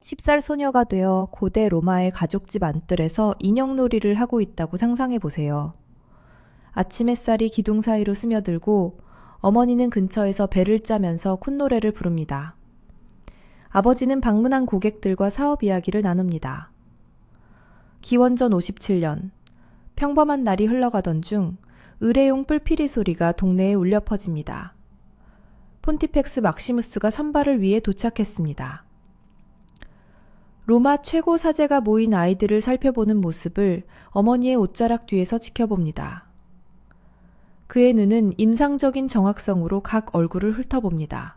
10살 소녀가 되어 고대 로마의 가족집 안뜰에서 인형놀이를 하고 있다고 상상해 보세요. 아침 햇살이 기둥 사이로 스며들고 어머니는 근처에서 배를 짜면서 콧노래를 부릅니다. 아버지는 방문한 고객들과 사업 이야기를 나눕니다. 기원전 57년, 평범한 날이 흘러가던 중 의뢰용 뿔피리 소리가 동네에 울려 퍼집니다. 폰티펙스 막시무스가 선발을 위해 도착했습니다. 로마 최고 사제가 모인 아이들을 살펴보는 모습을 어머니의 옷자락 뒤에서 지켜봅니다. 그의 눈은 인상적인 정확성으로 각 얼굴을 훑어봅니다.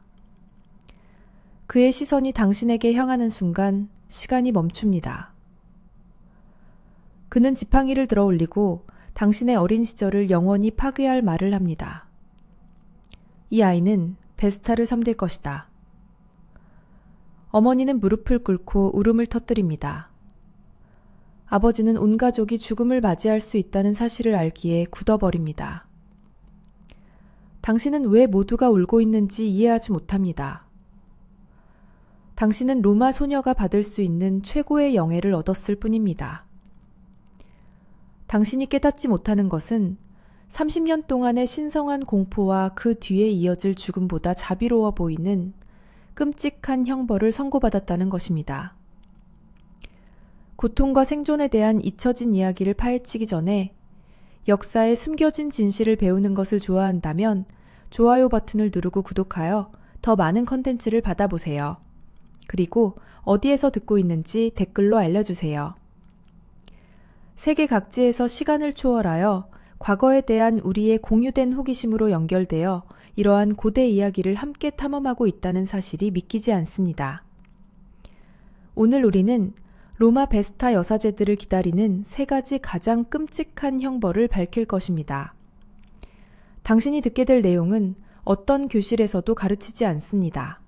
그의 시선이 당신에게 향하는 순간 시간이 멈춥니다. 그는 지팡이를 들어 올리고 당신의 어린 시절을 영원히 파괴할 말을 합니다. 이 아이는 베스타를 섬길 것이다. 어머니는 무릎을 꿇고 울음을 터뜨립니다. 아버지는 온 가족이 죽음을 맞이할 수 있다는 사실을 알기에 굳어버립니다. 당신은 왜 모두가 울고 있는지 이해하지 못합니다. 당신은 로마 소녀가 받을 수 있는 최고의 영예를 얻었을 뿐입니다. 당신이 깨닫지 못하는 것은 30년 동안의 신성한 공포와 그 뒤에 이어질 죽음보다 자비로워 보이는 끔찍한 형벌을 선고받았다는 것입니다. 고통과 생존에 대한 잊혀진 이야기를 파헤치기 전에 역사의 숨겨진 진실을 배우는 것을 좋아한다면 좋아요 버튼을 누르고 구독하여 더 많은 컨텐츠를 받아보세요. 그리고 어디에서 듣고 있는지 댓글로 알려주세요. 세계 각지에서 시간을 초월하여 과거에 대한 우리의 공유된 호기심으로 연결되어 이러한 고대 이야기를 함께 탐험하고 있다는 사실이 믿기지 않습니다. 오늘 우리는 로마 베스타 여사제들을 기다리는 3가지 가장 끔찍한 형벌을 밝힐 것입니다. 당신이 듣게 될 내용은 어떤 교실에서도 가르치지 않습니다.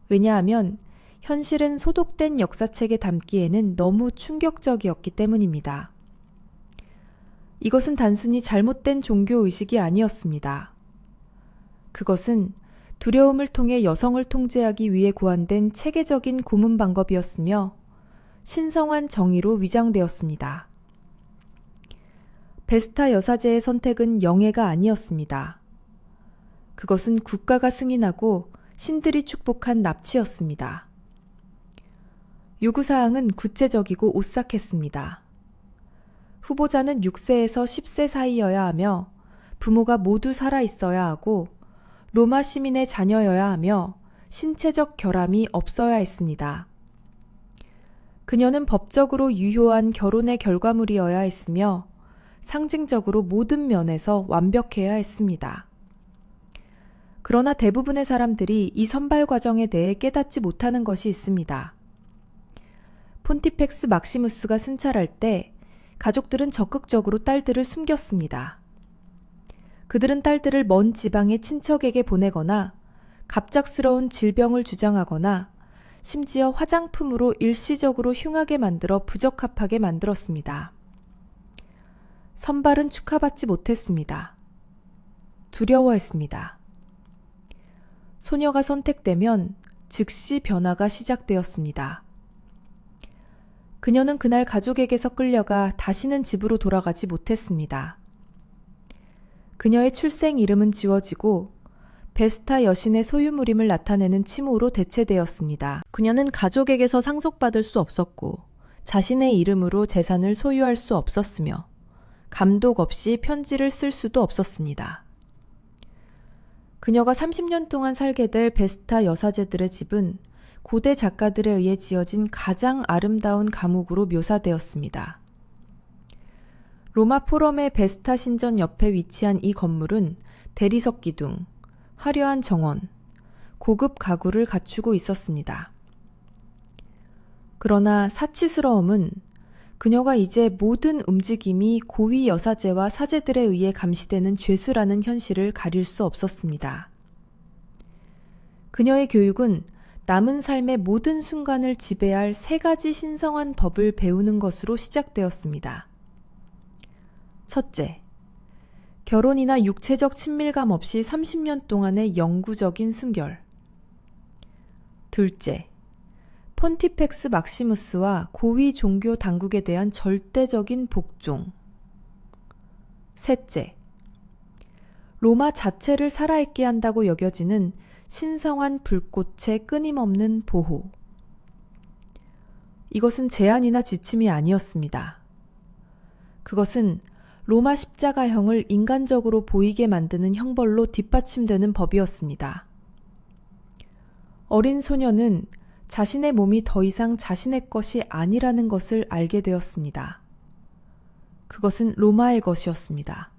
왜냐하면 현실은 소독된 역사책에 담기에는 너무 충격적이었기 때문입니다. 이것은 단순히 잘못된 종교의식이 아니었습니다. 그것은 두려움을 통해 여성을 통제하기 위해 고안된 체계적인 고문 방법이었으며 신성한 정의로 위장되었습니다. 베스타 여사제의 선택은 영예가 아니었습니다. 그것은 국가가 승인하고 신들이 축복한 납치였습니다. 요구사항은 구체적이고 오싹했습니다. 후보자는 6세에서 10세 사이여야 하며 부모가 모두 살아 있어야 하고 로마 시민의 자녀여야 하며 신체적 결함이 없어야 했습니다. 그녀는 법적으로 유효한 결혼의 결과물이어야 했으며 상징적으로 모든 면에서 완벽해야 했습니다. 그러나 대부분의 사람들이 이 선발 과정에 대해 깨닫지 못하는 것이 있습니다. 폰티펙스 막시무스가 순찰할 때 가족들은 적극적으로 딸들을 숨겼습니다. 그들은 딸들을 먼 지방의 친척에게 보내거나 갑작스러운 질병을 주장하거나 심지어 화장품으로 일시적으로 흉하게 만들어 부적합하게 만들었습니다. 선발은 축하받지 못했습니다. 두려워했습니다. 소녀가 선택되면 즉시 변화가 시작되었습니다. 그녀는 그날 가족에게서 끌려가 다시는 집으로 돌아가지 못했습니다. 그녀의 출생 이름은 지워지고 베스타 여신의 소유물임을 나타내는 칭호로 대체되었습니다. 그녀는 가족에게서 상속받을 수 없었고 자신의 이름으로 재산을 소유할 수 없었으며 감독 없이 편지를 쓸 수도 없었습니다. 그녀가 30년 동안 살게 될 베스타 여사제들의 집은 고대 작가들에 의해 지어진 가장 아름다운 감옥으로 묘사되었습니다. 로마 포럼의 베스타 신전 옆에 위치한 이 건물은 대리석 기둥, 화려한 정원, 고급 가구를 갖추고 있었습니다. 그러나 사치스러움은 그녀가 이제 모든 움직임이 고위 여사제와 사제들에 의해 감시되는 죄수라는 현실을 가릴 수 없었습니다. 그녀의 교육은 남은 삶의 모든 순간을 지배할 3가지 신성한 법을 배우는 것으로 시작되었습니다. 첫째, 결혼이나 육체적 친밀감 없이 30년 동안의 영구적인 순결. 둘째, 폰티펙스 막시무스와 고위 종교 당국에 대한 절대적인 복종. 셋째, 로마 자체를 살아있게 한다고 여겨지는 신성한 불꽃의 끊임없는 보호. 이것은 제안이나 지침이 아니었습니다. 그것은 로마 십자가형을 인간적으로 보이게 만드는 형벌로 뒷받침되는 법이었습니다. 어린 소녀는 자신의 몸이 더 이상 자신의 것이 아니라는 것을 알게 되었습니다. 그것은 로마의 것이었습니다.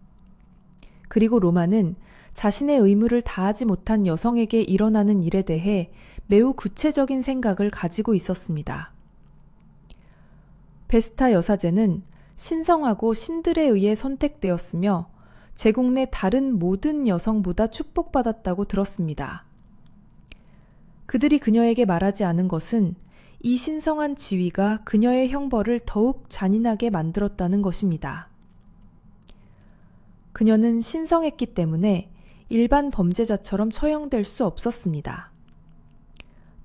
그리고 로마는 자신의 의무를 다하지 못한 여성에게 일어나는 일에 대해 매우 구체적인 생각을 가지고 있었습니다. 베스타 여사제는 신성하고 신들에 의해 선택되었으며 제국 내 다른 모든 여성보다 축복받았다고 들었습니다. 그들이 그녀에게 말하지 않은 것은 이 신성한 지위가 그녀의 형벌을 더욱 잔인하게 만들었다는 것입니다. 그녀는 신성했기 때문에 일반 범죄자처럼 처형될 수 없었습니다.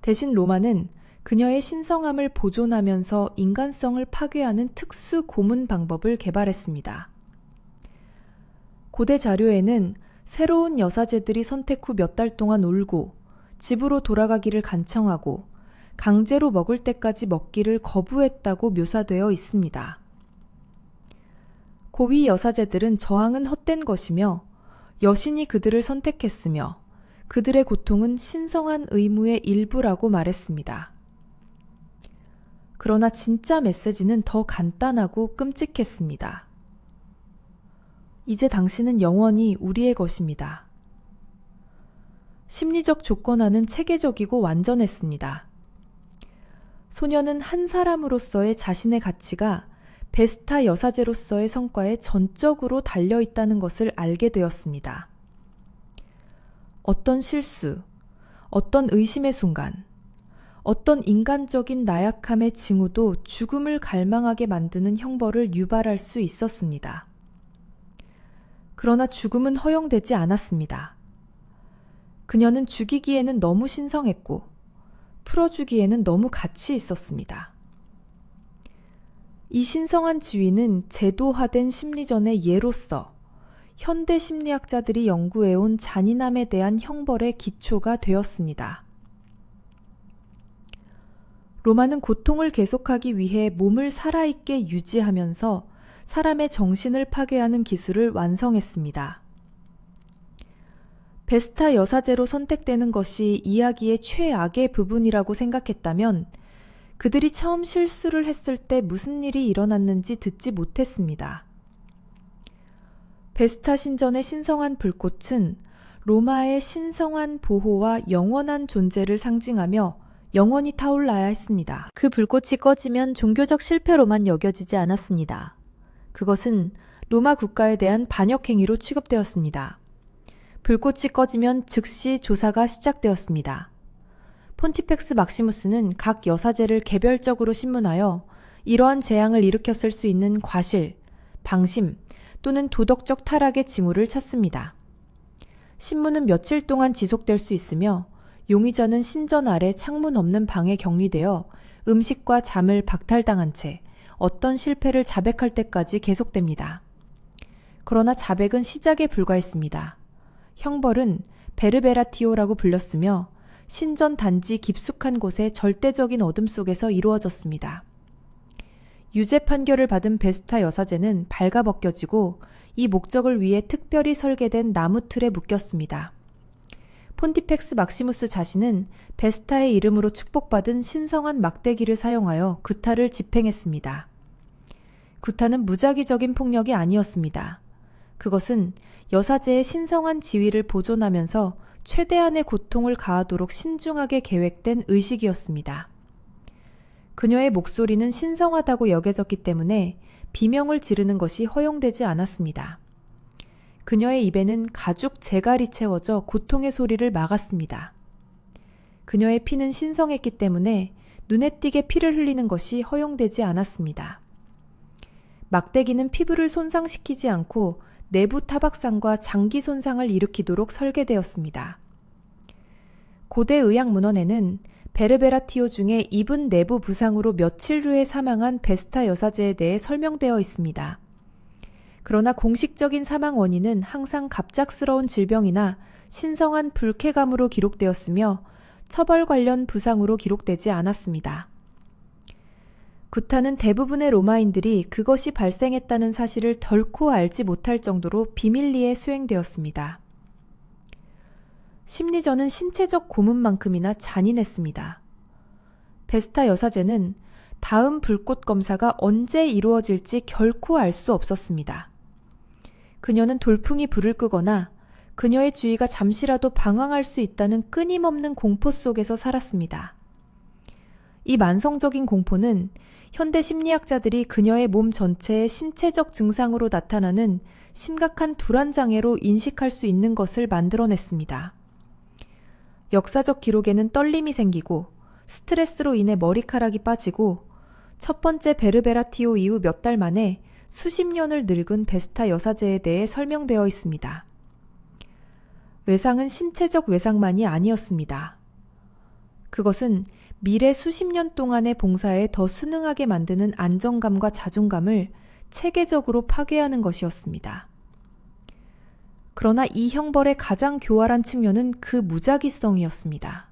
대신 로마는 그녀의 신성함을 보존하면서 인간성을 파괴하는 특수 고문 방법을 개발했습니다. 고대 자료에는 새로운 여사제들이 선택 후 몇 달 동안 울고 집으로 돌아가기를 간청하고 강제로 먹을 때까지 먹기를 거부했다고 묘사되어 있습니다. 고위 여사제들은 저항은 헛된 것이며 여신이 그들을 선택했으며 그들의 고통은 신성한 의무의 일부라고 말했습니다. 그러나 진짜 메시지는 더 간단하고 끔찍했습니다. 이제 당신은 영원히 우리의 것입니다. 심리적 조건화는 체계적이고 완전했습니다. 소녀는 한 사람으로서의 자신의 가치가 베스타 여사제로서의 성과에 전적으로 달려있다는 것을 알게 되었습니다. 어떤 실수, 어떤 의심의 순간, 어떤 인간적인 나약함의 징후도 죽음을 갈망하게 만드는 형벌을 유발할 수 있었습니다. 그러나 죽음은 허용되지 않았습니다. 그녀는 죽이기에는 너무 신성했고 풀어주기에는 너무 가치 있었습니다. 이 신성한 지위는 제도화된 심리전의 예로서 현대 심리학자들이 연구해온 잔인함에 대한 형벌의 기초가 되었습니다. 로마는 고통을 계속하기 위해 몸을 살아있게 유지하면서 사람의 정신을 파괴하는 기술을 완성했습니다. 베스타 여사제로 선택되는 것이 이야기의 최악의 부분이라고 생각했다면 그들이 처음 실수를 했을 때 무슨 일이 일어났는지 듣지 못했습니다. 베스타 신전의 신성한 불꽃은 로마의 신성한 보호와 영원한 존재를 상징하며 영원히 타올라야 했습니다. 그 불꽃이 꺼지면 종교적 실패로만 여겨지지 않았습니다. 그것은 로마 국가에 대한 반역행위로 취급되었습니다. 불꽃이 꺼지면 즉시 조사가 시작되었습니다. 폰티펙스 막시무스는 각 여사제를 개별적으로 신문하여 이러한 재앙을 일으켰을 수 있는 과실, 방심 또는 도덕적 타락의 징후를 찾습니다. 신문은 며칠 동안 지속될 수 있으며 용의자는 신전 아래 창문 없는 방에 격리되어 음식과 잠을 박탈당한 채 어떤 실패를 자백할 때까지 계속됩니다. 그러나 자백은 시작에 불과했습니다. 형벌은 베르베라티오라고 불렸으며 신전 단지 깊숙한 곳의 절대적인 어둠 속에서 이루어졌습니다. 유죄 판결을 받은 베스타 여사제는 발가벗겨지고 이 목적을 위해 특별히 설계된 나무 틀에 묶였습니다. 폰티펙스 막시무스 자신은 베스타의 이름으로 축복받은 신성한 막대기를 사용하여 구타를 집행했습니다. 구타는 무작위적인 폭력이 아니었습니다. 그것은 여사제의 신성한 지위를 보존하면서 최대한의 고통을 가하도록 신중하게 계획된 의식이었습니다. 그녀의 목소리는 신성하다고 여겨졌기 때문에 비명을 지르는 것이 허용되지 않았습니다. 그녀의 입에는 가죽 재갈이 채워져 고통의 소리를 막았습니다. 그녀의 피는 신성했기 때문에 눈에 띄게 피를 흘리는 것이 허용되지 않았습니다. 막대기는 피부를 손상시키지 않고 내부 타박상과 장기 손상을 일으키도록 설계되었습니다. 고대 의학 문헌에는 베르베라티오 중에 입은 내부 부상으로 며칠 후에 사망한 베스타 여사제에 대해 설명되어 있습니다. 그러나 공식적인 사망 원인은 항상 갑작스러운 질병이나 신성한 불쾌감으로 기록되었으며 처벌 관련 부상으로 기록되지 않았습니다. 구타는 대부분의 로마인들이 그것이 발생했다는 사실을 결코 알지 못할 정도로 비밀리에 수행되었습니다. 심리전은 신체적 고문만큼이나 잔인했습니다. 베스타 여사제는 다음 불꽃 검사가 언제 이루어질지 결코 알 수 없었습니다. 그녀는 돌풍이 불을 끄거나 그녀의 주위가 잠시라도 방황할 수 있다는 끊임없는 공포 속에서 살았습니다. 이 만성적인 공포는 현대 심리학자들이 그녀의 몸 전체의 신체적 증상으로 나타나는 심각한 불안장애로 인식할 수 있는 것을 만들어냈습니다. 역사적 기록에는 떨림이 생기고 스트레스로 인해 머리카락이 빠지고 첫 번째 베르베라티오 이후 몇 달 만에 수십 년을 늙은 베스타 여사제에 대해 설명되어 있습니다. 외상은 신체적 외상만이 아니었습니다. 그것은 미래 수십 년 동안의 봉사에 더 순응하게 만드는 안정감과 자존감을 체계적으로 파괴하는 것이었습니다. 그러나 이 형벌의 가장 교활한 측면은 그 무작위성이었습니다.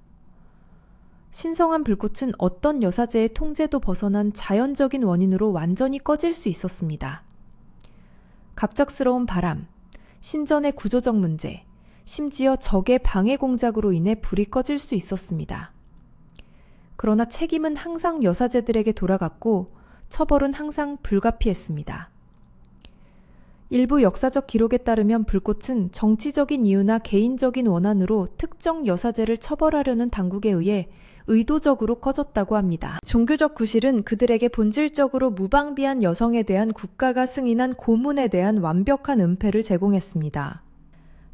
신성한 불꽃은 어떤 여사제의 통제도 벗어난 자연적인 원인으로 완전히 꺼질 수 있었습니다. 갑작스러운 바람, 신전의 구조적 문제, 심지어 적의 방해 공작으로 인해 불이 꺼질 수 있었습니다. 그러나 책임은 항상 여사제들에게 돌아갔고 처벌은 항상 불가피했습니다. 일부 역사적 기록에 따르면 불꽃은 정치적인 이유나 개인적인 원한으로 특정 여사제를 처벌하려는 당국에 의해 의도적으로 꺼졌다고 합니다. 종교적 구실은 그들에게 본질적으로 무방비한 여성에 대한 국가가 승인한 고문에 대한 완벽한 은폐를 제공했습니다.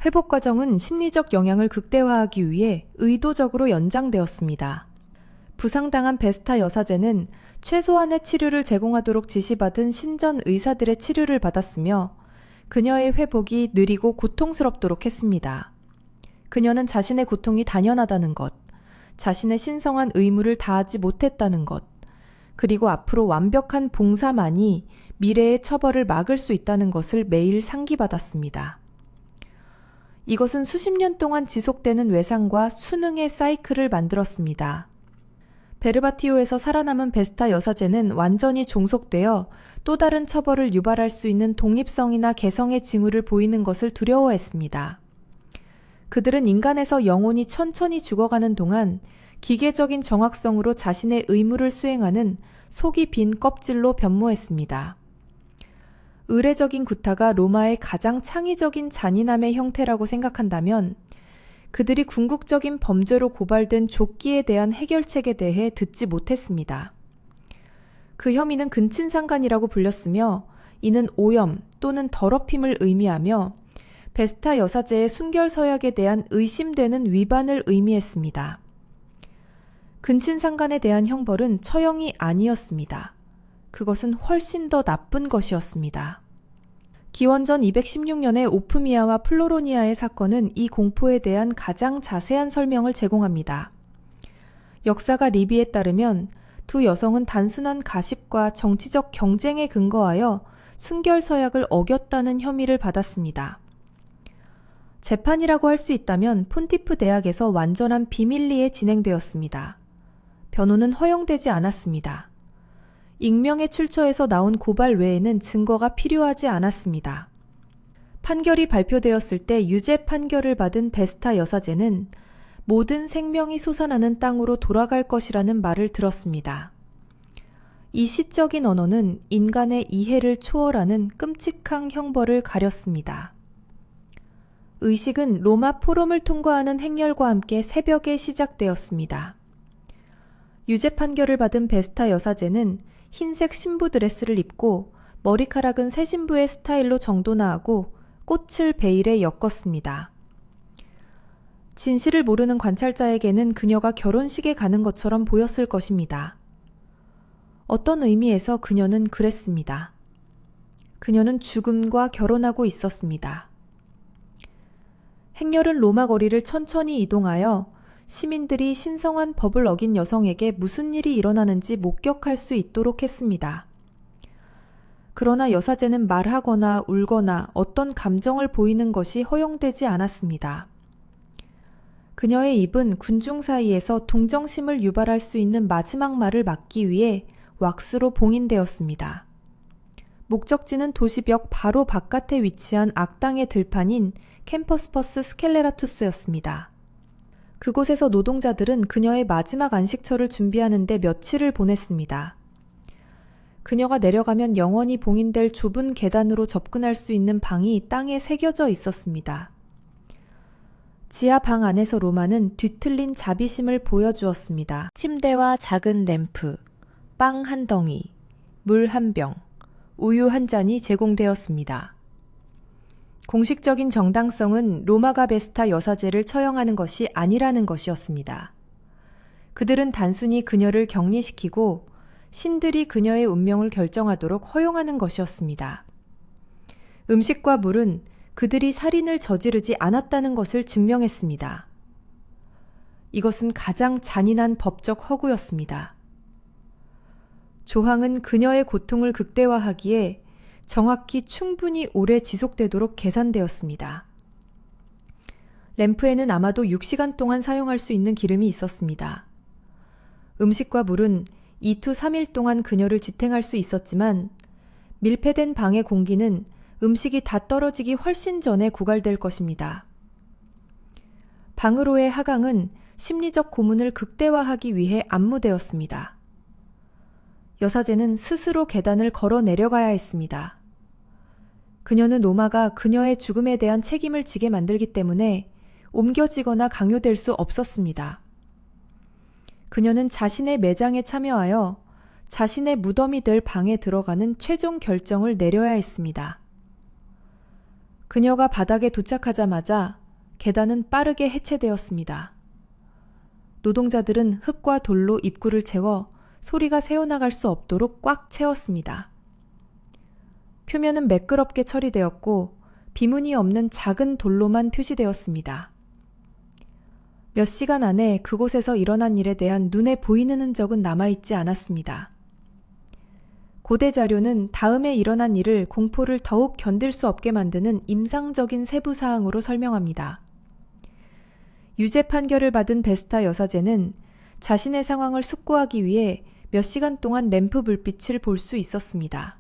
회복 과정은 심리적 영향을 극대화하기 위해 의도적으로 연장되었습니다. 부상당한 베스타 여사제는 최소한의 치료를 제공하도록 지시받은 신전 의사들의 치료를 받았으며 그녀의 회복이 느리고 고통스럽도록 했습니다. 그녀는 자신의 고통이 당연하다는 것, 자신의 신성한 의무를 다하지 못했다는 것, 그리고 앞으로 완벽한 봉사만이 미래의 처벌을 막을 수 있다는 것을 매일 상기받았습니다. 이것은 수십 년 동안 지속되는 외상과 수능의 사이클을 만들었습니다. 베르바티오에서 살아남은 베스타 여사제는 완전히 종속되어 또 다른 처벌을 유발할 수 있는 독립성이나 개성의 징후를 보이는 것을 두려워했습니다. 그들은 인간에서 영혼이 천천히 죽어가는 동안 기계적인 정확성으로 자신의 의무를 수행하는 속이 빈 껍질로 변모했습니다. 의례적인 구타가 로마의 가장 창의적인 잔인함의 형태라고 생각한다면 그들이 궁극적인 범죄로 고발된 족기에 대한 해결책에 대해 듣지 못했습니다. 그 혐의는 근친상간이라고 불렸으며 이는 오염 또는 더럽힘을 의미하며 베스타 여사제의 순결 서약에 대한 의심되는 위반을 의미했습니다. 근친상간에 대한 형벌은 처형이 아니었습니다. 그것은 훨씬 더 나쁜 것이었습니다. 기원전 216년의 오프미아와 플로로니아의 사건은 이 공포에 대한 가장 자세한 설명을 제공합니다. 역사가 리비에 따르면 두 여성은 단순한 가십과 정치적 경쟁에 근거하여 순결 서약을 어겼다는 혐의를 받았습니다. 재판이라고 할 수 있다면 폰티프 대학에서 완전한 비밀리에 진행되었습니다. 변호는 허용되지 않았습니다. 익명의 출처에서 나온 고발 외에는 증거가 필요하지 않았습니다. 판결이 발표되었을 때 유죄 판결을 받은 베스타 여사제는 모든 생명이 솟아나는 땅으로 돌아갈 것이라는 말을 들었습니다. 이 시적인 언어는 인간의 이해를 초월하는 끔찍한 형벌을 가렸습니다. 의식은 로마 포럼을 통과하는 행렬과 함께 새벽에 시작되었습니다. 유죄 판결을 받은 베스타 여사제는 흰색 신부 드레스를 입고 머리카락은 새 신부의 스타일로 정돈하고 꽃을 베일에 엮었습니다. 진실을 모르는 관찰자에게는 그녀가 결혼식에 가는 것처럼 보였을 것입니다. 어떤 의미에서 그녀는 그랬습니다. 그녀는 죽음과 결혼하고 있었습니다. 행렬은 로마 거리를 천천히 이동하여 시민들이 신성한 법을 어긴 여성에게 무슨 일이 일어나는지 목격할 수 있도록 했습니다. 그러나 여사제는 말하거나 울거나 어떤 감정을 보이는 것이 허용되지 않았습니다. 그녀의 입은 군중 사이에서 동정심을 유발할 수 있는 마지막 말을 막기 위해 왁스로 봉인되었습니다. 목적지는 도시벽 바로 바깥에 위치한 악당의 들판인 캠퍼스퍼스 스켈레라투스였습니다. 그곳에서 노동자들은 그녀의 마지막 안식처를 준비하는 데 며칠을 보냈습니다. 그녀가 내려가면 영원히 봉인될 좁은 계단으로 접근할 수 있는 방이 땅에 새겨져 있었습니다. 지하 방 안에서 로마는 뒤틀린 자비심을 보여주었습니다. 침대와 작은 램프, 빵 한 덩이, 물 한 병, 우유 한 잔이 제공되었습니다. 공식적인 정당성은 로마가 베스타 여사제를 처형하는 것이 아니라는 것이었습니다. 그들은 단순히 그녀를 격리시키고 신들이 그녀의 운명을 결정하도록 허용하는 것이었습니다. 음식과 물은 그들이 살인을 저지르지 않았다는 것을 증명했습니다. 이것은 가장 잔인한 법적 허구였습니다. 조항은 그녀의 고통을 극대화하기에 정확히 충분히 오래 지속되도록 계산되었습니다. 램프에는 아마도 6시간 동안 사용할 수 있는 기름이 있었습니다. 음식과 물은 2~3일 동안 그녀를 지탱할 수 있었지만 밀폐된 방의 공기는 음식이 다 떨어지기 훨씬 전에 고갈될 것입니다. 방으로의 하강은 심리적 고문을 극대화하기 위해 안무되었습니다. 여사제는 스스로 계단을 걸어 내려가야 했습니다. 그녀는 로마가 그녀의 죽음에 대한 책임을 지게 만들기 때문에 옮겨지거나 강요될 수 없었습니다. 그녀는 자신의 매장에 참여하여 자신의 무덤이 될 방에 들어가는 최종 결정을 내려야 했습니다. 그녀가 바닥에 도착하자마자 계단은 빠르게 해체되었습니다. 노동자들은 흙과 돌로 입구를 채워 소리가 새어나갈 수 없도록 꽉 채웠습니다. 표면은 매끄럽게 처리되었고 비문이 없는 작은 돌로만 표시되었습니다. 몇 시간 안에 그곳에서 일어난 일에 대한 눈에 보이는 흔적은 남아있지 않았습니다. 고대 자료는 다음에 일어난 일을 공포를 더욱 견딜 수 없게 만드는 임상적인 세부사항으로 설명합니다. 유죄 판결을 받은 베스타 여사제는 자신의 상황을 숙고하기 위해 몇 시간 동안 램프 불빛을 볼 수 있었습니다.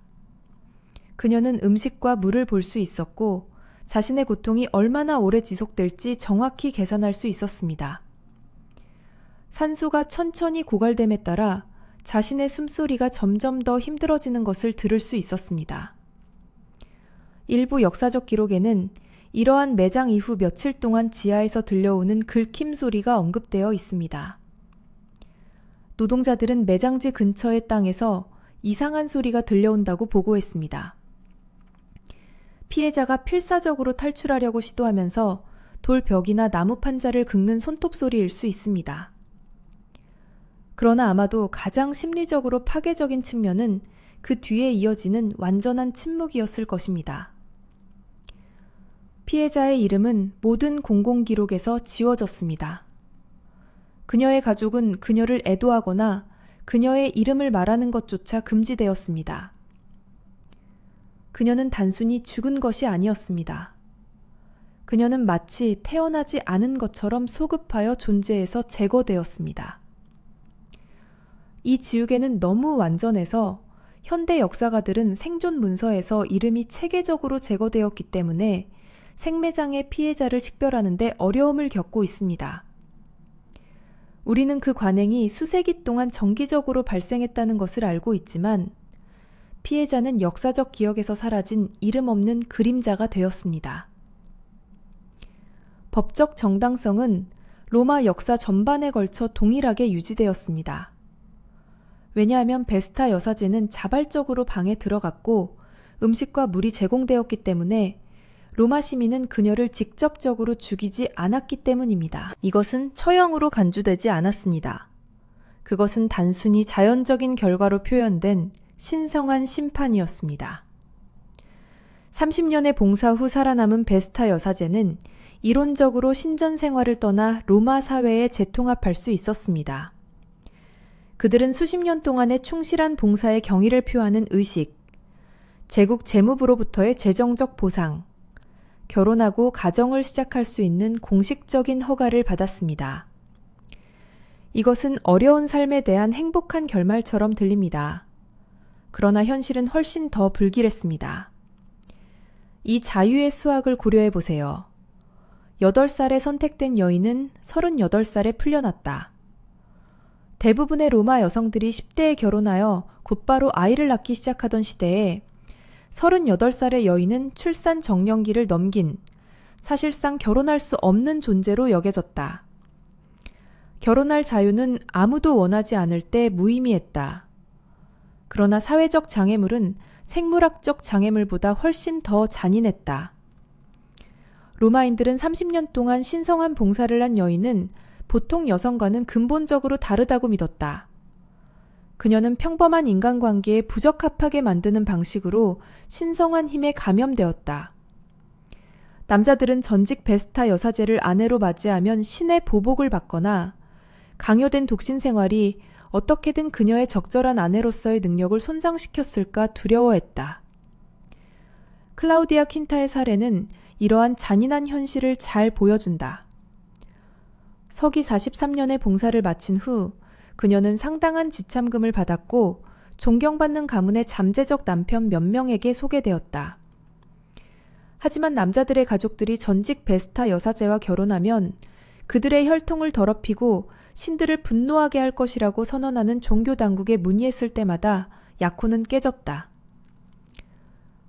그녀는 음식과 물을 볼 수 있었고 자신의 고통이 얼마나 오래 지속될지 정확히 계산할 수 있었습니다. 산소가 천천히 고갈됨에 따라 자신의 숨소리가 점점 더 힘들어지는 것을 들을 수 있었습니다. 일부 역사적 기록에는 이러한 매장 이후 며칠 동안 지하에서 들려오는 긁힘 소리가 언급되어 있습니다. 노동자들은 매장지 근처의 땅에서 이상한 소리가 들려온다고 보고했습니다. 피해자가 필사적으로 탈출하려고 시도하면서 돌벽이나 나무 판자를 긁는 손톱 소리일 수 있습니다. 그러나 아마도 가장 심리적으로 파괴적인 측면은 그 뒤에 이어지는 완전한 침묵이었을 것입니다. 피해자의 이름은 모든 공공기록에서 지워졌습니다. 그녀의 가족은 그녀를 애도하거나 그녀의 이름을 말하는 것조차 금지되었습니다. 그녀는 단순히 죽은 것이 아니었습니다. 그녀는 마치 태어나지 않은 것처럼 소급하여 존재에서 제거되었습니다. 이 지우개는 너무 완전해서 현대 역사가들은 생존 문서에서 이름이 체계적으로 제거되었기 때문에 생매장의 피해자를 식별하는 데 어려움을 겪고 있습니다. 우리는 그 관행이 수세기 동안 정기적으로 발생했다는 것을 알고 있지만 피해자는 역사적 기억에서 사라진 이름 없는 그림자가 되었습니다. 법적 정당성은 로마 역사 전반에 걸쳐 동일하게 유지되었습니다. 왜냐하면 베스타 여사제는 자발적으로 방에 들어갔고 음식과 물이 제공되었기 때문에 로마 시민은 그녀를 직접적으로 죽이지 않았기 때문입니다. 이것은 처형으로 간주되지 않았습니다. 그것은 단순히 자연적인 결과로 표현된 신성한 심판이었습니다. 30년의 봉사 후 살아남은 베스타 여사제는 이론적으로 신전 생활을 떠나 로마 사회에 재통합할 수 있었습니다. 그들은 수십 년 동안의 충실한 봉사의 경의를 표하는 의식, 제국 재무부로부터의 재정적 보상, 결혼하고 가정을 시작할 수 있는 공식적인 허가를 받았습니다. 이것은 어려운 삶에 대한 행복한 결말처럼 들립니다. 그러나 현실은 훨씬 더 불길했습니다. 이 자유의 수학을 고려해 보세요. 8살에 선택된 여인은 38살에 풀려났다. 대부분의 로마 여성들이 10대에 결혼하여 곧바로 아이를 낳기 시작하던 시대에 38살의 여인은 출산 정년기를 넘긴 사실상 결혼할 수 없는 존재로 여겨졌다. 결혼할 자유는 아무도 원하지 않을 때 무의미했다. 그러나 사회적 장애물은 생물학적 장애물보다 훨씬 더 잔인했다. 로마인들은 30년 동안 신성한 봉사를 한 여인은 보통 여성과는 근본적으로 다르다고 믿었다. 그녀는 평범한 인간관계에 부적합하게 만드는 방식으로 신성한 힘에 감염되었다. 남자들은 전직 베스타 여사제를 아내로 맞이하면 신의 보복을 받거나 강요된 독신 생활이 어떻게든 그녀의 적절한 아내로서의 능력을 손상시켰을까 두려워했다. 클라우디아 퀸타의 사례는 이러한 잔인한 현실을 잘 보여준다. 서기 43년의 봉사를 마친 후 그녀는 상당한 지참금을 받았고 존경받는 가문의 잠재적 남편 몇 명에게 소개되었다. 하지만 남자들의 가족들이 전직 베스타 여사제와 결혼하면 그들의 혈통을 더럽히고 신들을 분노하게 할 것이라고 선언하는 종교 당국에 문의했을 때마다 약혼은 깨졌다.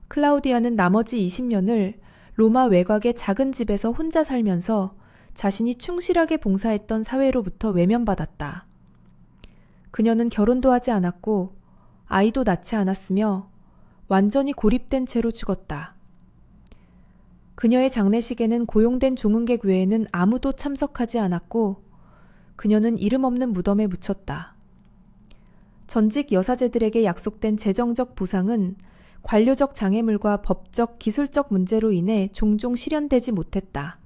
클라우디아는 나머지 20년을 로마 외곽의 작은 집에서 혼자 살면서 자신이 충실하게 봉사했던 사회로부터 외면받았다. 그녀는 결혼도 하지 않았고 아이도 낳지 않았으며 완전히 고립된 채로 죽었다. 그녀의 장례식에는 고용된 종은객 외에는 아무도 참석하지 않았고 그녀는 이름 없는 무덤에 묻혔다. 전직 여사제들에게 약속된 재정적 보상은 관료적 장애물과 법적, 기술적 문제로 인해 종종 실현되지 못했다.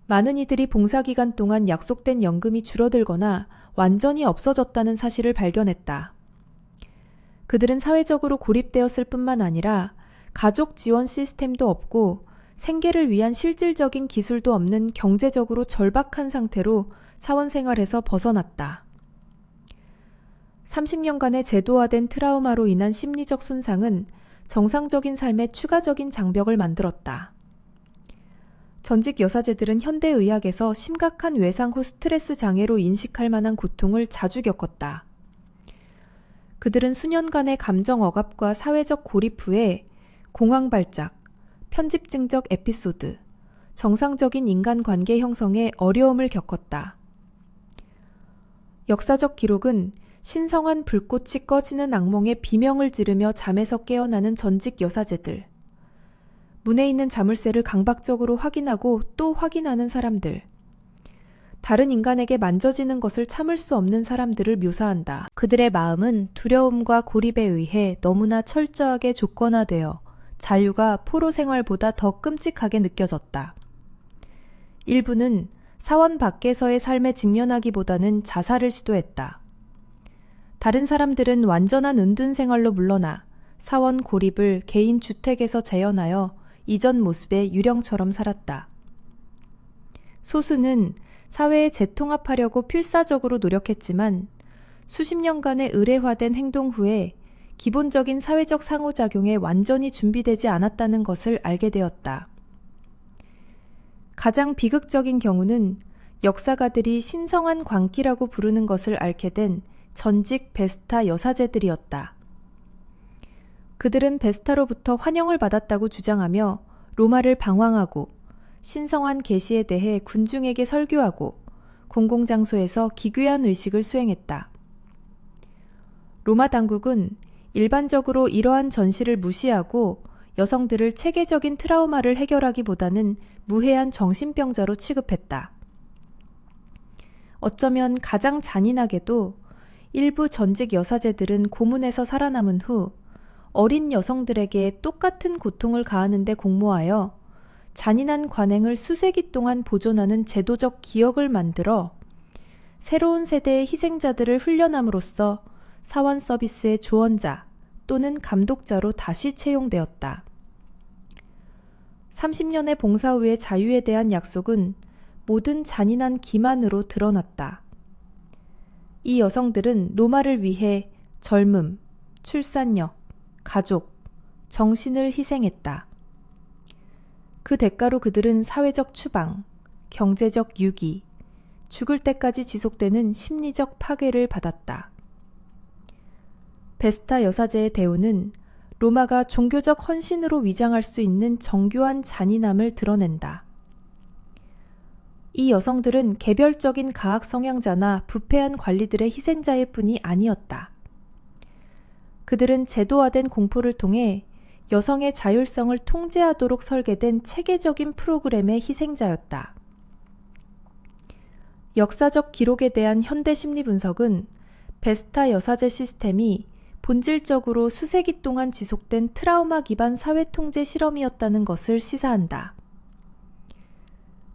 많은 이들이 봉사기간 동안 약속된 연금이 줄어들거나 완전히 없어졌다는 사실을 발견했다. 그들은 사회적으로 고립되었을 뿐만 아니라 가족 지원 시스템도 없고 생계를 위한 실질적인 기술도 없는 경제적으로 절박한 상태로 사원 생활에서 벗어났다. 30년간의 제도화된 트라우마로 인한 심리적 손상은 정상적인 삶에 추가적인 장벽을 만들었다. 전직 여사제들은 현대의학에서 심각한 외상 후 스트레스 장애로 인식할 만한 고통을 자주 겪었다. 그들은 수년간의 감정 억압과 사회적 고립 후에 공황 발작, 편집증적 에피소드, 정상적인 인간관계 형성에 어려움을 겪었다. 역사적 기록은 신성한 불꽃이 꺼지는 악몽에 비명을 지르며 잠에서 깨어나는 전직 여사제들, 문에 있는 자물쇠를 강박적으로 확인하고 또 확인하는 사람들, 다른 인간에게 만져지는 것을 참을 수 없는 사람들을 묘사한다. 그들의 마음은 두려움과 고립에 의해 너무나 철저하게 조건화되어 자유가 포로 생활보다 더 끔찍하게 느껴졌다. 일부는 사원 밖에서의 삶에 직면하기보다는 자살을 시도했다. 다른 사람들은 완전한 은둔 생활로 물러나 사원 고립을 개인 주택에서 재현하여 이전 모습의 유령처럼 살았다. 소수는 사회에 재통합하려고 필사적으로 노력했지만 수십 년간의 의례화된 행동 후에 기본적인 사회적 상호작용에 완전히 준비되지 않았다는 것을 알게 되었다. 가장 비극적인 경우는 역사가들이 신성한 광기라고 부르는 것을 앓게 된 전직 베스타 여사제들이었다. 그들은 베스타로부터 환영을 받았다고 주장하며 로마를 방황하고 신성한 계시에 대해 군중에게 설교하고 공공장소에서 기괴한 의식을 수행했다. 로마 당국은 일반적으로 이러한 전시를 무시하고 여성들을 체계적인 트라우마를 해결하기보다는 무해한 정신병자로 취급했다. 어쩌면 가장 잔인하게도 일부 전직 여사제들은 고문에서 살아남은 후 어린 여성들에게 똑같은 고통을 가하는 데 공모하여 잔인한 관행을 수세기 동안 보존하는 제도적 기억을 만들어 새로운 세대의 희생자들을 훈련함으로써 사원 서비스의 조언자 또는 감독자로 다시 채용되었다. 30년의 봉사 후의 자유에 대한 약속은 모든 잔인한 기만으로 드러났다. 이 여성들은 노마를 위해 젊음, 출산력, 가족, 정신을 희생했다. 그 대가로 그들은 사회적 추방, 경제적 유기, 죽을 때까지 지속되는 심리적 파괴를 받았다. 베스타 여사제의 대우는 로마가 종교적 헌신으로 위장할 수 있는 정교한 잔인함을 드러낸다. 이 여성들은 개별적인 가학 성향자나 부패한 관리들의 희생자일 뿐이 아니었다. 그들은 제도화된 공포를 통해 여성의 자율성을 통제하도록 설계된 체계적인 프로그램의 희생자였다. 역사적 기록에 대한 현대 심리 분석은 베스타 여사제 시스템이 본질적으로 수세기 동안 지속된 트라우마 기반 사회통제 실험이었다는 것을 시사한다.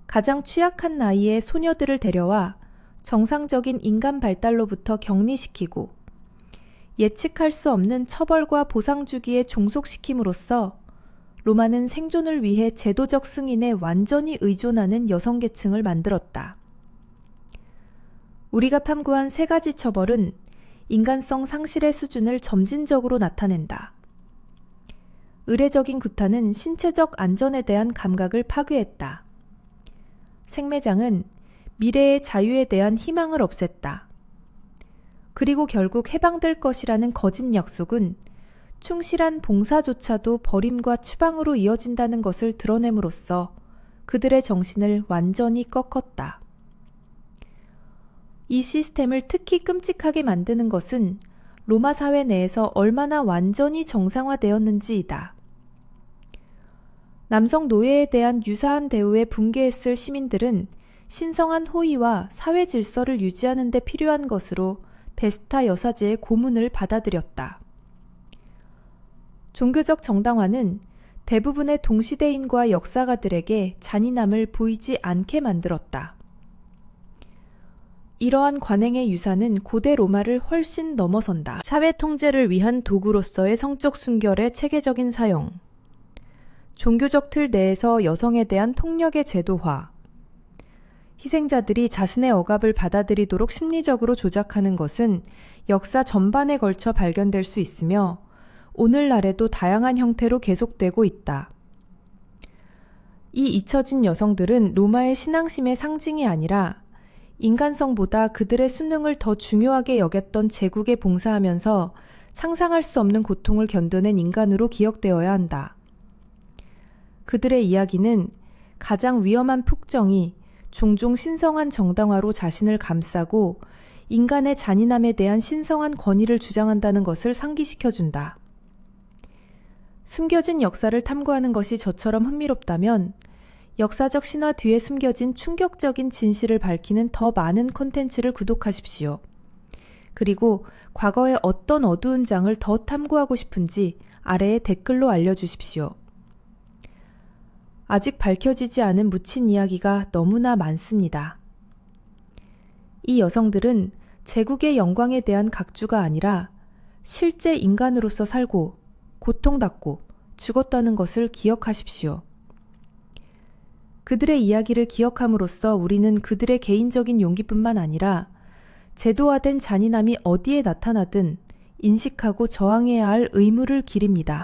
가장 취약한 나이에 소녀들을 데려와 정상적인 인간 발달로부터 격리시키고 예측할 수 없는 처벌과 보상 주기에 종속시킴으로써 로마는 생존을 위해 제도적 승인에 완전히 의존하는 여성 계층을 만들었다. 우리가 탐구한 세 가지 처벌은 인간성 상실의 수준을 점진적으로 나타낸다. 의례적인 구타는 신체적 안전에 대한 감각을 파괴했다. 생매장은 미래의 자유에 대한 희망을 없앴다. 그리고 결국 해방될 것이라는 거짓 약속은 충실한 봉사조차도 버림과 추방으로 이어진다는 것을 드러냄으로써 그들의 정신을 완전히 꺾었다. 이 시스템을 특히 끔찍하게 만드는 것은 로마 사회 내에서 얼마나 완전히 정상화되었는지이다. 남성 노예에 대한 유사한 대우에 분개했을 시민들은 신성한 호의와 사회 질서를 유지하는 데 필요한 것으로 베스타 여사제의 고문을 받아들였다. 종교적 정당화는 대부분의 동시대인과 역사가들에게 잔인함을 보이지 않게 만들었다. 이러한 관행의 유사는 고대 로마를 훨씬 넘어선다. 사회 통제를 위한 도구로서의 성적 순결의 체계적인 사용, 종교적 틀 내에서 여성에 대한 폭력의 제도화, 희생자들이 자신의 억압을 받아들이도록 심리적으로 조작하는 것은 역사 전반에 걸쳐 발견될 수 있으며 오늘날에도 다양한 형태로 계속되고 있다. 이 잊혀진 여성들은 로마의 신앙심의 상징이 아니라 인간성보다 그들의 수능을 더 중요하게 여겼던 제국에 봉사하면서 상상할 수 없는 고통을 견뎌낸 인간으로 기억되어야 한다. 그들의 이야기는 가장 위험한 폭정이 종종 신성한 정당화로 자신을 감싸고 인간의 잔인함에 대한 신성한 권위를 주장한다는 것을 상기시켜준다. 숨겨진 역사를 탐구하는 것이 저처럼 흥미롭다면 역사적 신화 뒤에 숨겨진 충격적인 진실을 밝히는 더 많은 콘텐츠를 구독하십시오. 그리고 과거의 어떤 어두운 장을 더 탐구하고 싶은지 아래에 댓글로 알려주십시오. 아직 밝혀지지 않은 묻힌 이야기가 너무나 많습니다. 이 여성들은 제국의 영광에 대한 각주가 아니라 실제 인간으로서 살고 고통받고 죽었다는 것을 기억하십시오. 그들의 이야기를 기억함으로써 우리는 그들의 개인적인 용기뿐만 아니라 제도화된 잔인함이 어디에 나타나든 인식하고 저항해야 할 의무를 기립니다.